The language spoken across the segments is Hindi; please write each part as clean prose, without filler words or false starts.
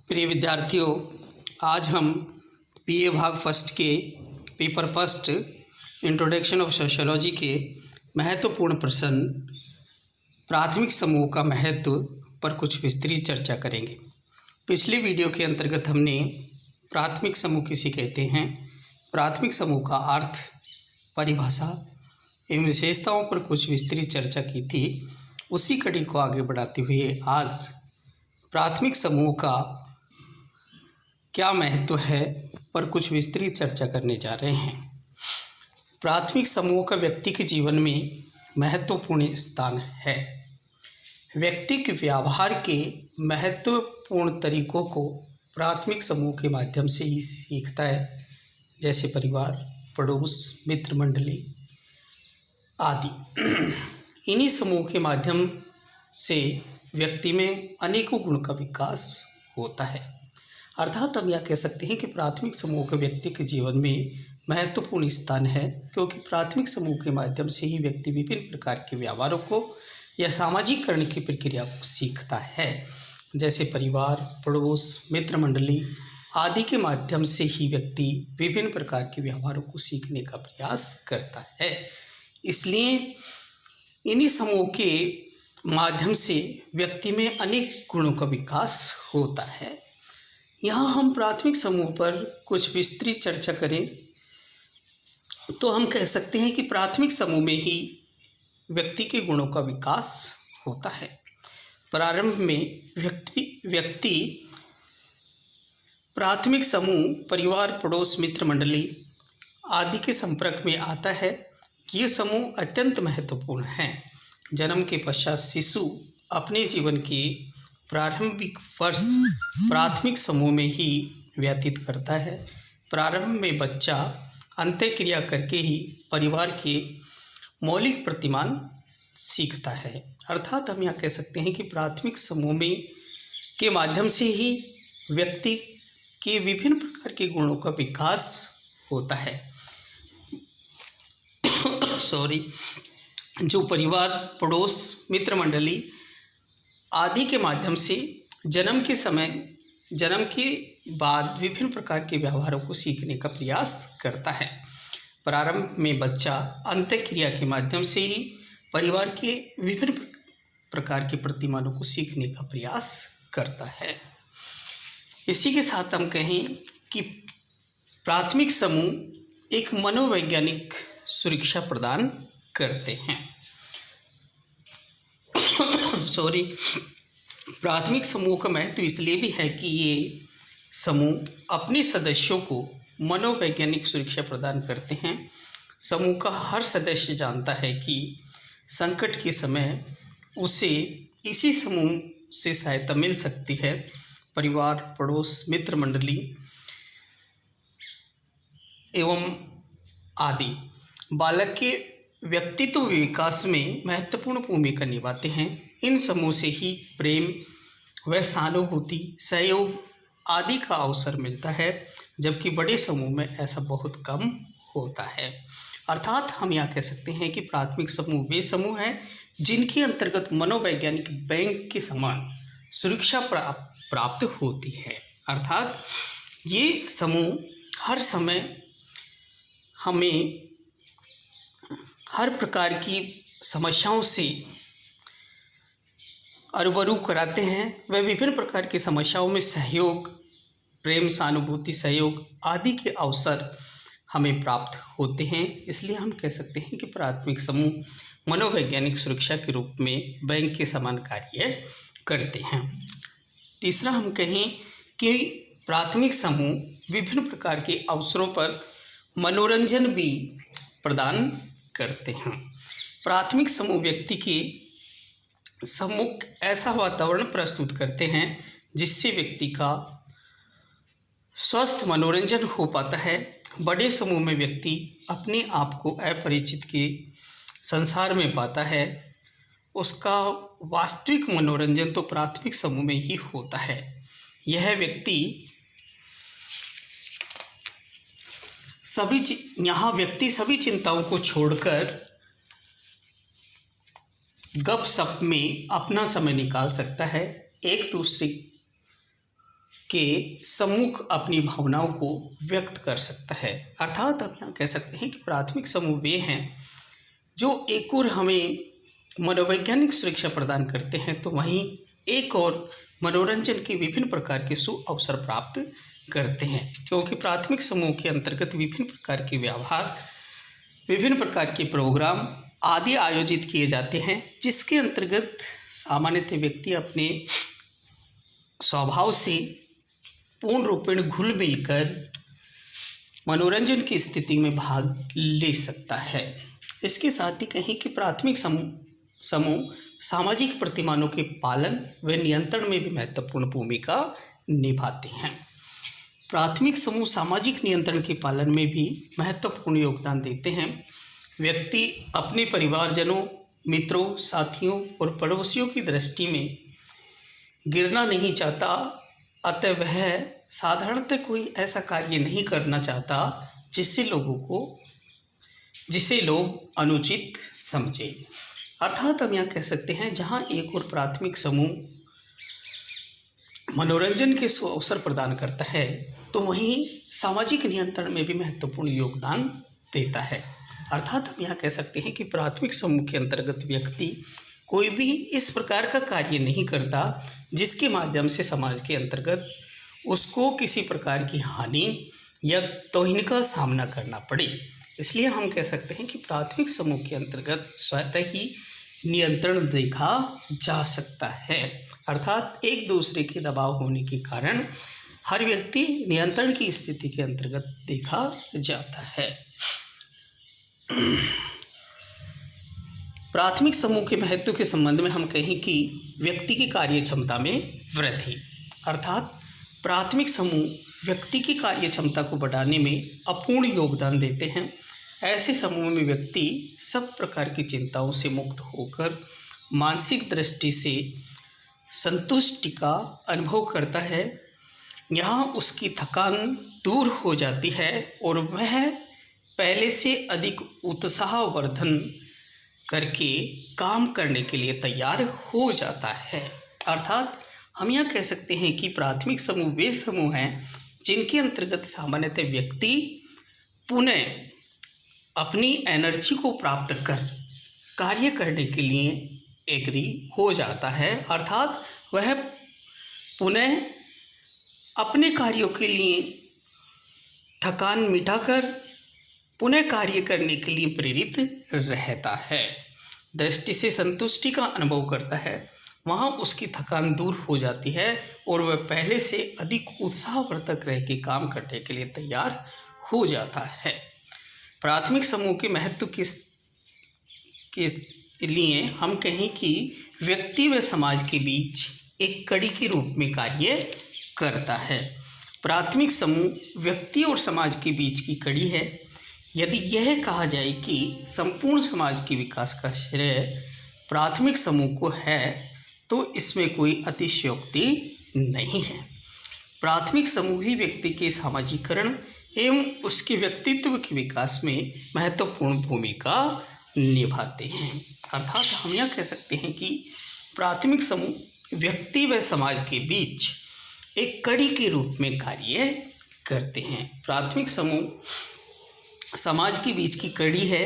प्रिय विद्यार्थियों, आज हम बीए भाग फर्स्ट के paper first introduction of sociology के महत्वपूर्ण प्रश्न प्राथमिक समूह का महत्व पर कुछ विस्तृत चर्चा करेंगे। पिछले वीडियो के अंतर्गत हमने प्राथमिक समूह किसे कहते हैं, प्राथमिक समूह का अर्थ, परिभाषा एवं विशेषताओं पर कुछ विस्तृत चर्चा की थी। उसी कड़ी को आगे बढ़ाते हुए आज प्राथमिक समूह का क्या महत्व है पर कुछ विस्तृत चर्चा करने जा रहे हैं। प्राथमिक समूह का व्यक्ति के जीवन में महत्वपूर्ण स्थान है। व्यक्ति के व्यवहार के महत्वपूर्ण तरीकों को प्राथमिक समूह के माध्यम से ही सीखता है, जैसे परिवार, पड़ोस, मित्र मंडली आदि। इन्हीं समूह के माध्यम से व्यक्ति में अनेकों गुण का विकास होता है। अर्थात हम यह कह सकते हैं कि प्राथमिक समूह के व्यक्ति के जीवन में महत्वपूर्ण स्थान है, क्योंकि प्राथमिक समूह के माध्यम से ही व्यक्ति विभिन्न प्रकार के व्यवहारों को या सामाजिकरण की प्रक्रिया को सीखता है, जैसे परिवार, पड़ोस, मित्र मंडली आदि के माध्यम से ही व्यक्ति विभिन्न प्रकार के व्यवहारों को सीखने का प्रयास करता है। इसलिए इन्हीं समूह के माध्यम से व्यक्ति में अनेक गुणों का विकास होता है। यहाँ हम प्राथमिक समूह पर कुछ विस्तृत चर्चा करें तो हम कह सकते हैं कि प्राथमिक समूह में ही व्यक्ति के गुणों का विकास होता है। प्रारंभ में व्यक्ति प्राथमिक समूह परिवार, पड़ोस, मित्र मंडली आदि के संपर्क में आता है। ये समूह अत्यंत महत्वपूर्ण हैं। जन्म के पश्चात शिशु अपने जीवन के प्रारंभिक वर्ष प्राथमिक समूह में ही व्यतीत करता है। प्रारंभ में बच्चा अंत्यक्रिया करके ही परिवार के मौलिक प्रतिमान सीखता है। अर्थात हम यह कह सकते हैं कि प्राथमिक समूह में के माध्यम से ही व्यक्ति के विभिन्न प्रकार के गुणों का विकास होता है। जो परिवार, पड़ोस, मित्र मंडली आदि के माध्यम से जन्म के बाद विभिन्न प्रकार के व्यवहारों को सीखने का प्रयास करता है। प्रारंभ में बच्चा अंत्यक्रिया के माध्यम से ही परिवार के विभिन्न प्रकार के प्रतिमानों को सीखने का प्रयास करता है। इसी के साथ हम कहें कि प्राथमिक समूह एक मनोवैज्ञानिक सुरक्षा प्रदान करते हैं। प्राथमिक समूह का महत्व इसलिए भी है कि ये समूह अपने सदस्यों को मनोवैज्ञानिक सुरक्षा प्रदान करते हैं। समूह का हर सदस्य जानता है कि संकट के समय उसे इसी समूह से सहायता मिल सकती है। परिवार, पड़ोस, मित्र मंडली एवं आदि बालक के व्यक्तित्व विकास में महत्वपूर्ण भूमिका निभाते हैं। इन समूह से ही प्रेम व सहानुभूति, सहयोग आदि का अवसर मिलता है, जबकि बड़े समूह में ऐसा बहुत कम होता है। अर्थात हम यह कह सकते हैं कि प्राथमिक समूह वे समूह हैं जिनके अंतर्गत मनोवैज्ञानिक बैंक के समान सुरक्षा प्राप्त होती है। अर्थात ये समूह हर समय हमें हर प्रकार की समस्याओं से रूबरू कराते हैं। वह विभिन्न प्रकार की समस्याओं में सहयोग, प्रेम, सहानुभूति, सहयोग आदि के अवसर हमें प्राप्त होते हैं। इसलिए हम कह सकते हैं कि प्राथमिक समूह मनोवैज्ञानिक सुरक्षा के रूप में बैंक के समान कार्य करते हैं। तीसरा हम कहें कि प्राथमिक समूह विभिन्न प्रकार के अवसरों पर मनोरंजन भी प्रदान करते हैं। प्राथमिक समूह व्यक्ति के सम्मुख ऐसा वातावरण प्रस्तुत करते हैं जिससे व्यक्ति का स्वस्थ मनोरंजन हो पाता है। बड़े समूह में व्यक्ति अपने आप को अपरिचित के संसार में पाता है। उसका वास्तविक मनोरंजन तो प्राथमिक समूह में ही होता है। यह व्यक्ति सभी चिंताओं को छोड़कर गपशप में अपना समय निकाल सकता है। एक दूसरे के सम्मुख अपनी भावनाओं को व्यक्त कर सकता है। अर्थात हम यहाँ कह सकते हैं कि प्राथमिक समूह वे हैं जो एक और हमें मनोवैज्ञानिक सुरक्षा प्रदान करते हैं, तो वहीं एक और मनोरंजन के विभिन्न प्रकार के सु अवसर प्राप्त करते हैं, क्योंकि प्राथमिक समूह के अंतर्गत विभिन्न प्रकार के व्यवहार, विभिन्न प्रकार के प्रोग्राम आदि आयोजित किए जाते हैं, जिसके अंतर्गत सामान्यतः व्यक्ति अपने स्वभाव से पूर्ण रूपेण घुल मिलकर मनोरंजन की स्थिति में भाग ले सकता है। इसके साथ ही कहें कि प्राथमिक समूह सामाजिक प्रतिमानों के पालन व नियंत्रण में भी महत्वपूर्ण भूमिका निभाते हैं। प्राथमिक समूह सामाजिक नियंत्रण के पालन में भी महत्वपूर्ण योगदान देते हैं। व्यक्ति अपने परिवारजनों, मित्रों, साथियों और पड़ोसियों की दृष्टि में गिरना नहीं चाहता, अतः वह साधारणतः कोई ऐसा कार्य नहीं करना चाहता जिसे लोग अनुचित समझें। अर्थात हम यहाँ कह सकते हैं, जहाँ एक और प्राथमिक समूह मनोरंजन के अवसर प्रदान करता है, तो वहीं सामाजिक नियंत्रण में भी महत्वपूर्ण योगदान देता है। अर्थात हम यहाँ कह सकते हैं कि प्राथमिक समूह के अंतर्गत व्यक्ति कोई भी इस प्रकार का कार्य नहीं करता जिसके माध्यम से समाज के अंतर्गत उसको किसी प्रकार की हानि या तौहीन का सामना करना पड़े। इसलिए हम कह सकते हैं कि प्राथमिक समूह के अंतर्गत स्वतः ही नियंत्रण देखा जा सकता है। अर्थात एक दूसरे के दबाव होने के कारण हर व्यक्ति नियंत्रण की स्थिति के अंतर्गत देखा जाता है। प्राथमिक समूह के महत्व के संबंध में हम कहें कि व्यक्ति की कार्य क्षमता में वृद्धि, अर्थात प्राथमिक समूह व्यक्ति की कार्य क्षमता को बढ़ाने में अपूर्ण योगदान देते हैं। ऐसे समूह में व्यक्ति सब प्रकार की चिंताओं से मुक्त होकर मानसिक दृष्टि से संतुष्टि का अनुभव करता है। यहाँ उसकी थकान दूर हो जाती है और वह पहले से अधिक उत्साहवर्धन करके काम करने के लिए तैयार हो जाता है। अर्थात हम यह कह सकते हैं कि प्राथमिक समूह वे समूह हैं जिनके अंतर्गत सामान्यतः व्यक्ति पुनः अपनी एनर्जी को प्राप्त कर कार्य करने के लिए एग्री हो जाता है। अर्थात वह पुनः अपने कार्यों के लिए थकान मिटाकर पुनः कार्य करने के लिए प्रेरित रहता है। दृष्टि से संतुष्टि का अनुभव करता है, वहाँ उसकी थकान दूर हो जाती है और वह पहले से अधिक उत्साहवर्धक रह के काम करने के लिए तैयार हो जाता है। प्राथमिक समूह के महत्व के लिए हम कहें कि व्यक्ति व समाज के बीच एक कड़ी के रूप में कार्य करता है। प्राथमिक समूह व्यक्ति और समाज के बीच की कड़ी है। यदि यह कहा जाए कि संपूर्ण समाज के विकास का श्रेय प्राथमिक समूह को है, तो इसमें कोई अतिशयोक्ति नहीं है। प्राथमिक समूह ही व्यक्ति के सामाजिकरण एवं उसके व्यक्तित्व के विकास में महत्वपूर्ण भूमिका निभाते हैं। अर्थात हम यह कह सकते हैं कि प्राथमिक समूह व्यक्ति व समाज के बीच एक कड़ी के रूप में कार्य करते हैं। प्राथमिक समूह समाज के बीच की कड़ी है।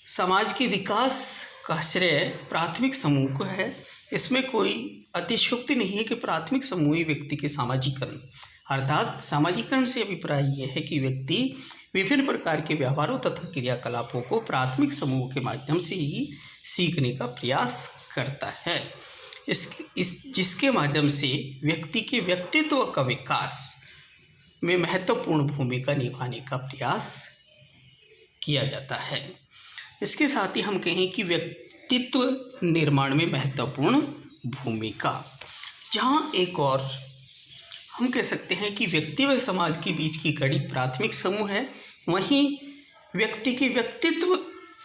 समाज के विकास का श्रेय प्राथमिक समूह को है। इसमें कोई अतिशयोक्ति नहीं है कि प्राथमिक समूह ही व्यक्ति के सामाजिकरण, अर्थात सामाजिकरण से अभिप्राय यह है कि व्यक्ति विभिन्न प्रकार के व्यवहारों तथा क्रियाकलापों को प्राथमिक समूह के माध्यम से ही सीखने का प्रयास करता है। जिसके माध्यम से व्यक्ति के व्यक्तित्व का विकास में महत्वपूर्ण भूमिका निभाने का प्रयास किया जाता है। इसके साथ ही हम कहें कि व्यक्तित्व निर्माण में महत्वपूर्ण भूमिका, जहाँ एक और हम कह सकते हैं कि व्यक्ति व समाज के बीच की कड़ी प्राथमिक समूह है, वहीं व्यक्ति के व्यक्तित्व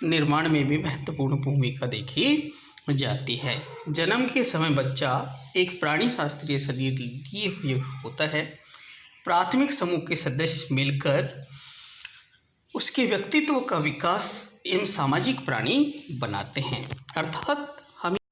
निर्माण में भी महत्वपूर्ण भूमिका देखी जाती है। जन्म के समय बच्चा एक प्राणी शास्त्रीय शरीर लिए हुए होता है। प्राथमिक समूह के सदस्य मिलकर उसके व्यक्तित्व का विकास एवं सामाजिक प्राणी बनाते हैं। अर्थात